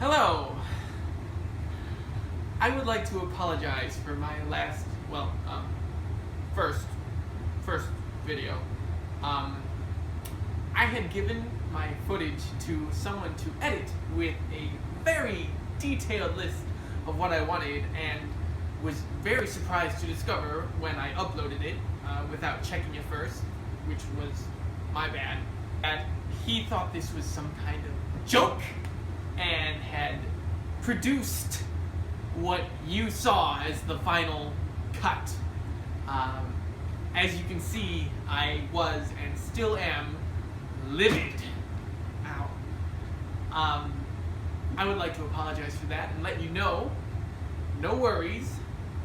Hello. I would like to apologize for my last, first video. I had given my footage to someone to edit with a very detailed list of what I wanted, and was very surprised to discover when I uploaded it without checking it first, which was my bad, that he thought this was some kind of joke and had produced what you saw as the final cut. As you can see, I was and still am livid. Ow. I would like to apologize for that and let you know, no worries,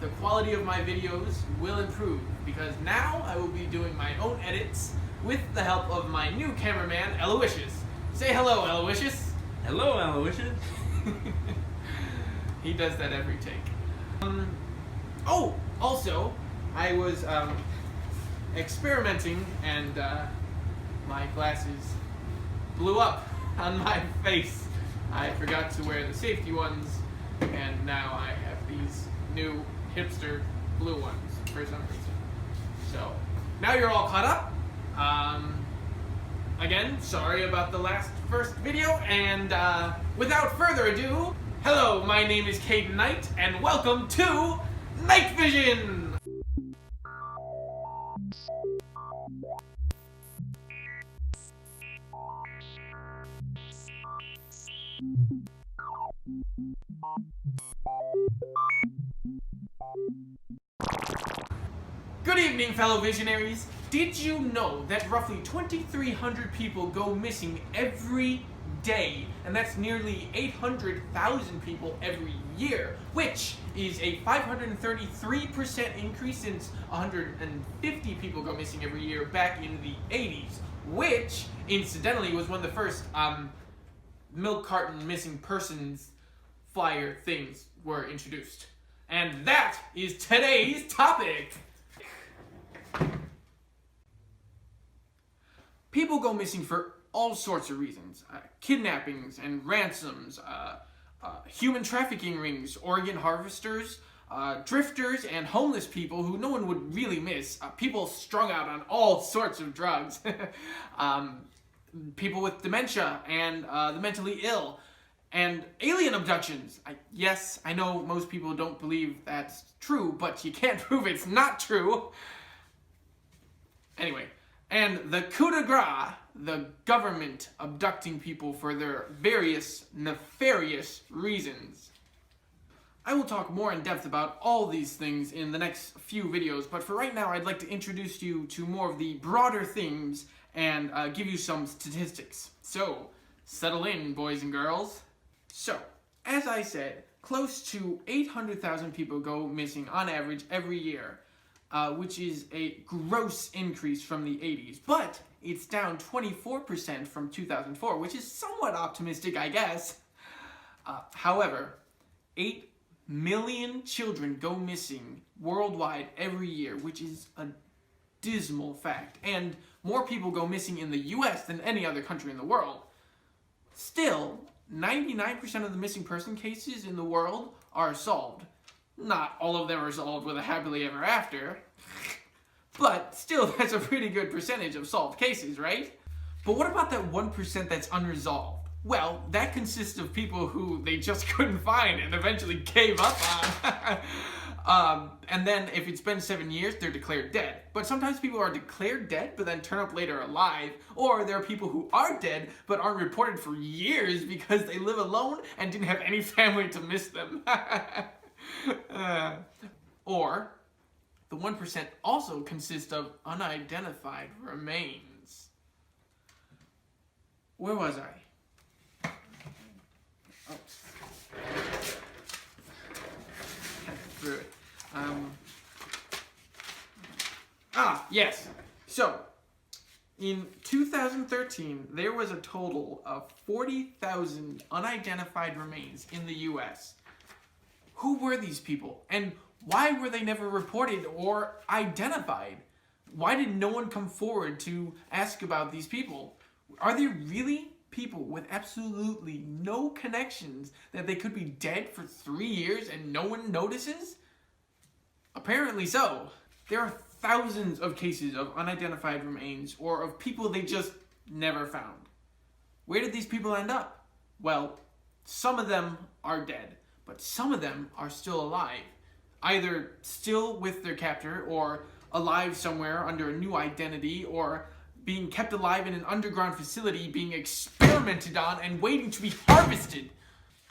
the quality of my videos will improve, because now I will be doing my own edits with the help of my new cameraman, Aloysius. Say hello, Aloysius. Hello, Aloysius. He does that every take. Also, I was experimenting, and my glasses blew up on my face. I forgot to wear the safety ones, and now I have these new hipster blue ones for some reason. So, now you're all caught up. Again, sorry about the first video, and without further ado, hello, my name is Caden Knight, and welcome to Night Vision! Good evening, fellow visionaries. Did you know that roughly 2,300 people go missing every day, and that's nearly 800,000 people every year, which is a 533% increase since 150 people go missing every year back in the 80s, which, incidentally, was when the first milk carton missing persons flyer things were introduced. And that is today's topic! People go missing for all sorts of reasons. Kidnappings and ransoms, human trafficking rings, organ harvesters, drifters, and homeless people who no one would really miss. People strung out on all sorts of drugs. People with dementia and the mentally ill. And alien abductions. Yes, I know most people don't believe that's true, but you can't prove it's not true. Anyway, and the coup de grace, the government abducting people for their various nefarious reasons. I will talk more in depth about all these things in the next few videos, but for right now I'd like to introduce you to more of the broader themes and give you some statistics. So, settle in, boys and girls. So, as I said, close to 800,000 people go missing on average every year, which is a gross increase from the 80s, but it's down 24% from 2004, which is somewhat optimistic, I guess. However, 8 million children go missing worldwide every year, which is a dismal fact, and more people go missing in the US than any other country in the world. Still, 99% of the missing person cases in the world are solved. Not all of them are solved with a happily ever after, but still that's a pretty good percentage of solved cases, right? But what about that 1% that's unresolved? Well, that consists of people who they just couldn't find and eventually gave up on. And then if it's been 7 years, they're declared dead. But sometimes people are declared dead but then turn up later alive, or there are people who are dead but aren't reported for years because they live alone and didn't have any family to miss them. Or the 1% also consists of unidentified remains. Where was I? Oh. Through it. Yes. So, in 2013, there was a total of 40,000 unidentified remains in the US. Who were these people? And why were they never reported or identified? Why did no one come forward to ask about these people? Are there really people with absolutely no connections that they could be dead for 3 years and no one notices? Apparently so. There are thousands of cases of unidentified remains or of people they just never found. Where did these people end up? Well, some of them are dead, but some of them are still alive. Either still with their captor, or alive somewhere under a new identity, or being kept alive in an underground facility, being experimented on and waiting to be harvested.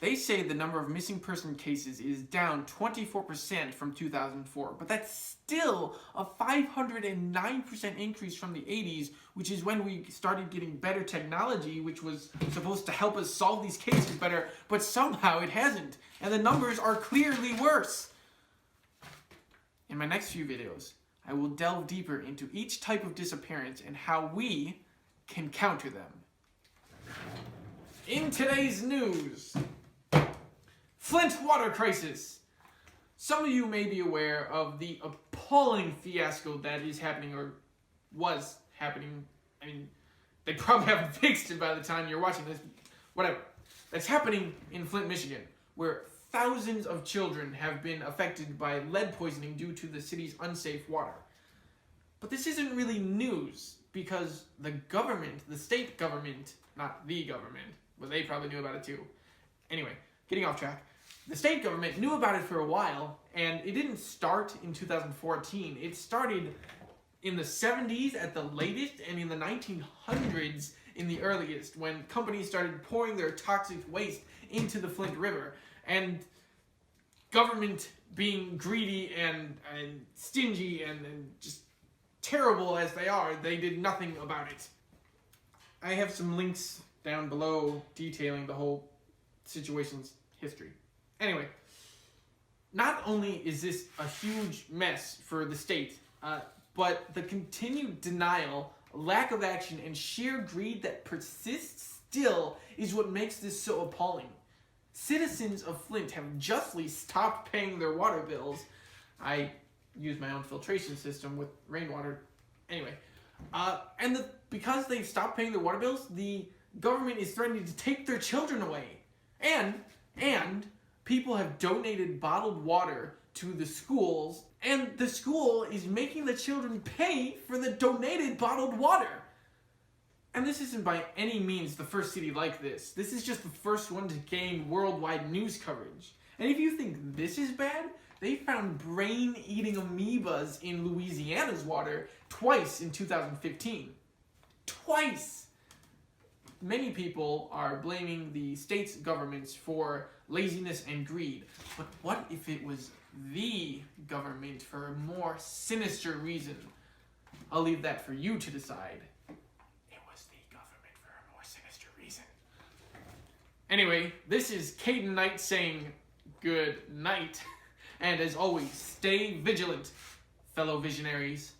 They say the number of missing person cases is down 24% from 2004, but that's still a 509% increase from the 80s, which is when we started getting better technology, which was supposed to help us solve these cases better, but somehow it hasn't, and the numbers are clearly worse. In my next few videos, I will delve deeper into each type of disappearance and how we can counter them. In today's news, Flint water crisis. Some of you may be aware of the appalling fiasco that is happening, or was happening. I mean, they probably haven't fixed it by the time you're watching this. Whatever. That's happening in Flint, Michigan, where thousands of children have been affected by lead poisoning due to the city's unsafe water. But this isn't really news, because the government, the state government, not the government, but they probably knew about it too. Anyway, getting off track. The state government knew about it for a while, and it didn't start in 2014. It started in the 70s at the latest, and in the 1900s in the earliest, when companies started pouring their toxic waste into the Flint River. And government, being greedy and stingy and just terrible as they are, they did nothing about it. I have some links down below detailing the whole situation's history. Anyway, not only is this a huge mess for the state, but the continued denial, lack of action, and sheer greed that persists still is what makes this so appalling. Citizens of Flint have justly stopped paying their water bills. I use my own filtration system with rainwater. Anyway, because they've stopped paying their water bills, the government is threatening to take their children away. And people have donated bottled water to the schools, and the school is making the children pay for the donated bottled water. And this isn't by any means the first city like this. This is just the first one to gain worldwide news coverage. And if you think this is bad, they found brain-eating amoebas in Louisiana's water twice in 2015. Twice! Many people are blaming the state's governments for laziness and greed. But what if it was the government for a more sinister reason? I'll leave that for you to decide. It was the government for a more sinister reason. Anyway, this is Caden Knight saying good night. And as always, stay vigilant, fellow visionaries.